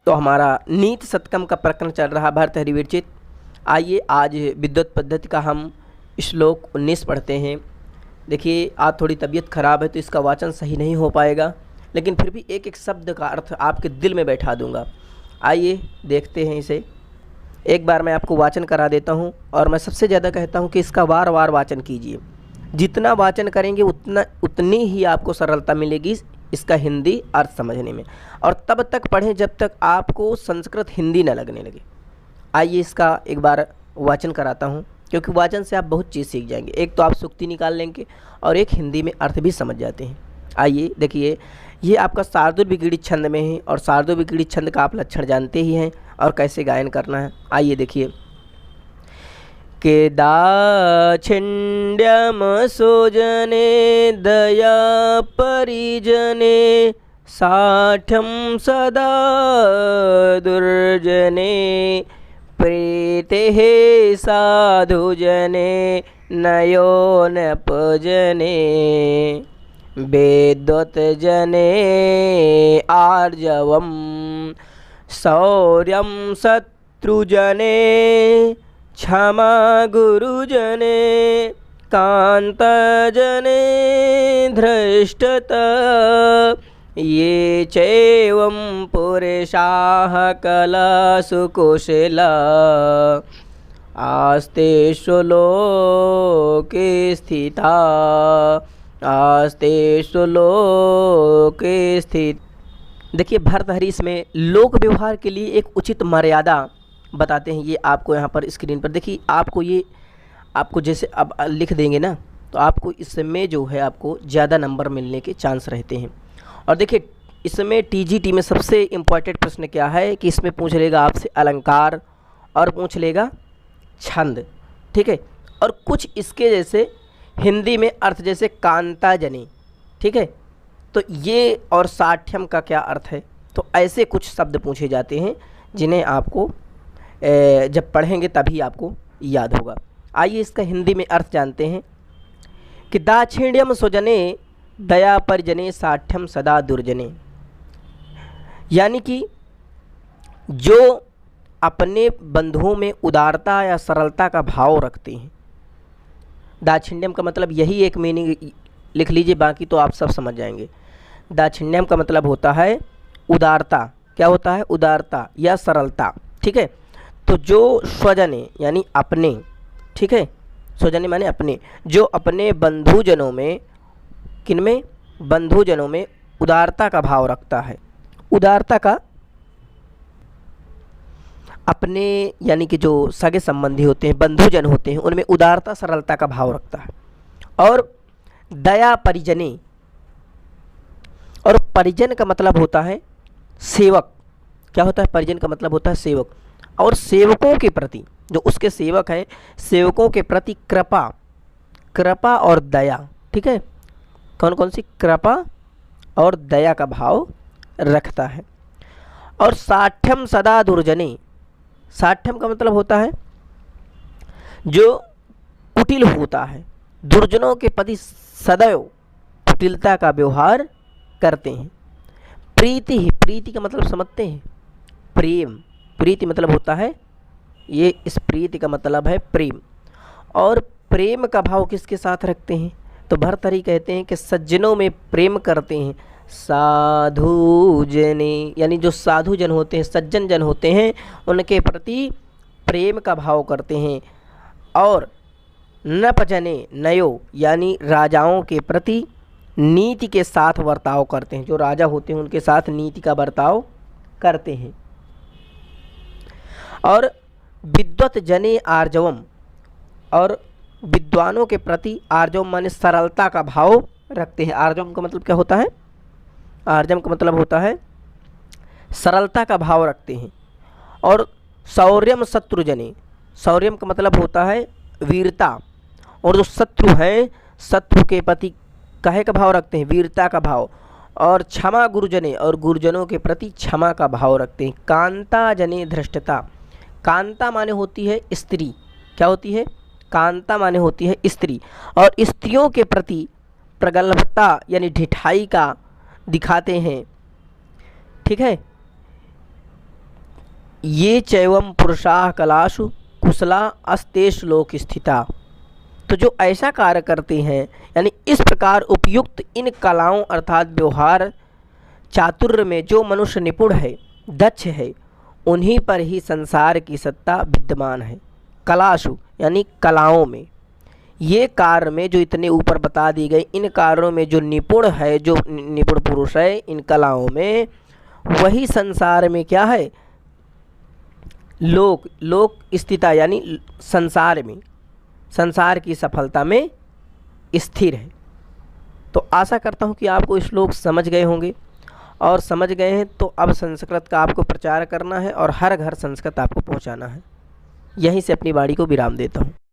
तो हमारा नीति शतकम का प्रकरण चल रहा भर्तृहरि विरचित। आइए आज विद्युत पद्धति का हम श्लोक 19 पढ़ते हैं। देखिए आज थोड़ी तबीयत खराब है तो इसका वाचन सही नहीं हो पाएगा, लेकिन फिर भी एक एक शब्द का अर्थ आपके दिल में बैठा दूंगा। आइए देखते हैं इसे। एक बार मैं आपको वाचन करा देता हूं और मैं सबसे ज़्यादा कहता हूं कि इसका बार बार वाचन कीजिए। जितना वाचन करेंगे उतनी ही आपको सरलता मिलेगी इसका हिंदी अर्थ समझने में, और तब तक पढ़ें जब तक आपको संस्कृत हिंदी न लगने लगे। आइए इसका एक बार वाचन कराता हूँ, क्योंकि वाचन से आप बहुत चीज़ सीख जाएंगे। एक तो आप सुक्ति निकाल लेंगे और एक हिंदी में अर्थ भी समझ जाते हैं। आइए देखिए, ये आपका शार्दूल विक्रीडित छंद में है और शार्दूल विक्रीडित छंद का आप लक्षण जानते ही हैं और कैसे गायन करना है। आइए देखिए। के दाक्षिण्यम सोजने दया परिजने साठ्यम सदा दुर्जने प्रीतिः साधुजने नयोनपजने वेद्वतजने आर्जवं शौर्यं शत्रुजने क्षमा गुरुजने कांतजने धृष्टता ये चैवं पुरुषाः कलासु कुशला आस्तेषु लोके स्थिता आस्तेषु लोके स्थित। देखिए भर्तृहरि इसमें लोक व्यवहार के लिए एक उचित मर्यादा बताते हैं। ये आपको यहाँ पर स्क्रीन पर देखिए, आपको जैसे अब लिख देंगे ना तो आपको इसमें जो है आपको ज़्यादा नंबर मिलने के चांस रहते हैं। और देखिए इसमें टीजीटी में सबसे इम्पॉर्टेंट प्रश्न क्या है कि इसमें पूछ लेगा आपसे अलंकार और पूछ लेगा छंद, ठीक है। और कुछ इसके जैसे हिंदी में अर्थ जैसे कांता जने, ठीक है। तो ये और साठ्यम का क्या अर्थ है, तो ऐसे कुछ शब्द पूछे जाते हैं जिन्हें आपको जब पढ़ेंगे तभी आपको याद होगा। आइए इसका हिंदी में अर्थ जानते हैं कि दाक्षिण्यम स्वजने दया परिजने साठ्यम सदा दुर्जने, यानी कि जो अपने बंधुओं में उदारता या सरलता का भाव रखते हैं। दाक्षिण्यम का मतलब यही एक मीनिंग लिख लीजिए, बाकी तो आप सब समझ जाएंगे। दाक्षिण्यम का मतलब होता है उदारता। क्या होता है? उदारता या सरलता, ठीक है। तो जो स्वजने यानी अपने, ठीक है, स्वजने माने अपने, जो अपने बंधुजनों में, किनमें? बंधुजनों में उदारता का भाव रखता है। उदारता का अपने यानी कि जो सगे संबंधी होते हैं, बंधुजन होते हैं, उनमें उदारता सरलता का भाव रखता है। और दया परिजने, और परिजन का मतलब होता है सेवक। क्या होता है? परिजन का मतलब होता है सेवक। और सेवकों के प्रति, जो उसके सेवक हैं, सेवकों के प्रति कृपा और दया, ठीक है। कौन कौन सी? कृपा और दया का भाव रखता है। और साठ्यम सदा दुर्जने, साठ्यम का मतलब होता है जो कुटिल होता है, दुर्जनों के प्रति सदैव कुटिलता का व्यवहार करते हैं। प्रीति ही, प्रीति का मतलब समझते हैं? प्रेम। प्रीति मतलब होता है, ये इस प्रीति का मतलब है प्रेम। और प्रेम का भाव किसके साथ रखते हैं? तो भर्तृहरि कहते हैं कि सज्जनों में प्रेम करते हैं। साधु जने, यानी जो साधु जन होते हैं, सज्जन जन होते हैं, उनके प्रति प्रेम का भाव करते हैं। और नपजने नयो, यानी राजाओं के प्रति नीति के साथ बर्ताव करते हैं। जो राजा होते हैं उनके साथ नीति का बर्ताव करते हैं। और विद्वत जने आर्जवम, और विद्वानों के प्रति आर्जवम माने सरलता का भाव रखते हैं। आर्जवम का मतलब क्या होता है? आर्जम का मतलब होता है सरलता का भाव रखते हैं। और शौर्यम शत्रुजने, शौर्यम का मतलब होता है वीरता। और जो शत्रु हैं, शत्रु के प्रति कहे का भाव रखते हैं? वीरता का भाव। और क्षमा गुरुजने, और गुरुजनों के प्रति क्षमा का भाव रखते हैं। कांता जने धृष्टता, कांता माने होती है स्त्री। क्या होती है? कांता माने होती है स्त्री। और स्त्रियों के प्रति प्रगल्भता यानी ढिठाई का दिखाते हैं, ठीक है। ये चैवम पुरुषाः कलासु कुशला अस्तेषु लोक स्थिता। तो जो ऐसा कार्य करते हैं, यानी इस प्रकार उपयुक्त इन कलाओं अर्थात व्यवहार चातुर्य में जो मनुष्य निपुण है, दक्ष है, उन्हीं पर ही संसार की सत्ता विद्यमान है। कलासु यानी कलाओं में, ये कार्य में जो इतने ऊपर बता दी गई, इन कार्यों में जो निपुण है, जो निपुण पुरुष है इन कलाओं में, वही संसार में क्या है, लोक स्थिता यानी संसार में, संसार की सफलता में स्थिर है। तो आशा करता हूँ कि आपको श्लोक समझ गए होंगे, और समझ गए हैं तो अब संस्कृत का आपको प्रचार करना है और हर घर संस्कृत आपको पहुँचाना है। यहीं से अपनी वाणी को विराम देता हूँ।